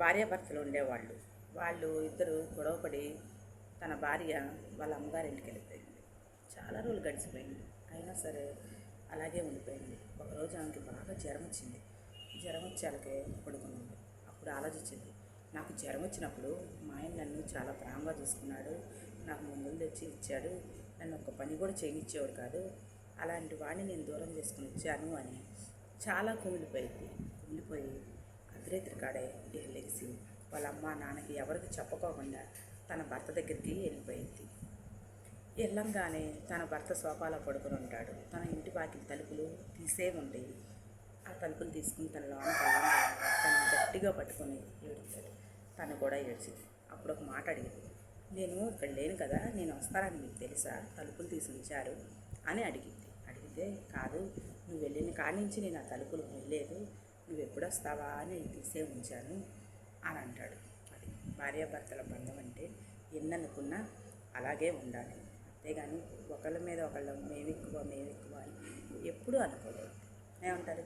భార్యాభర్తలు ఉండేవాళ్ళు. వాళ్ళు ఇద్దరు గొడవపడి తన భార్య వాళ్ళ అమ్మగారింటికి వెళ్ళిపోయింది. చాలా రోజులు గడిచిపోయింది. అయినా సరే అలాగే ఉండిపోయింది. ఒకరోజు ఆమెకి బాగా జ్వరం వచ్చింది. జ్వరం వచ్చాకే పడుకునింది. అప్పుడు ఆలోచించింది, నాకు జ్వరం వచ్చినప్పుడు మా ఆయన నన్ను చాలా ప్రేమగా చూసుకున్నాడు, నాకు మందులు తెచ్చి ఇచ్చాడు, నన్ను ఒక పని కూడా చేయనిచ్చేవాడు కాదు, అలాంటి వాడిని నేను దూరం చేసుకుని వచ్చాను అని చాలా కుమిలిపోయింది. కుమిలిపోయి అర్ధరాత్రి కాడే లేచి వాళ్ళ అమ్మ నాన్నకి ఎవరికి చెప్పుకోకుండా తన భర్త దగ్గరికి వెళ్ళిపోయింది. వెళ్ళంగానే తన భర్త సోఫాలో పడుకొని ఉంటాడు. తన ఇంటి వాకిలి తలుపులు తీసే ఉండేవి. ఆ తలుపులు తీసుకుని తన లోనికి వెళ్ళంగానే తను గట్టిగా పట్టుకొని ఏడుస్తాడు. తను కూడా ఏడ్చింది. అప్పుడు ఒక మాట అడిగింది, నేను ఇక్కడ లేను కదా, నేను వస్తానని మీకు తెలుసా, తలుపులు తీసి ఉంచారు అని అడిగింది. అడిగితే కాదు, నువ్వు వెళ్ళిన కాడి నుంచి నేను ఆ తలుపులు వెళ్ళలేదు, నువ్వు ఎప్పుడు వస్తావా అని తీసే ఉంచాను అని అంటాడు. అది భార్యాభర్తల బంధం అంటే ఎన్ననుకున్నా అలాగే ఉండాలి. అంతేగాని ఒకళ్ళ మీద ఒకళ్ళ మేమెక్కువ అని ఎప్పుడూ అనుకోలేదు. ఏమంటారు?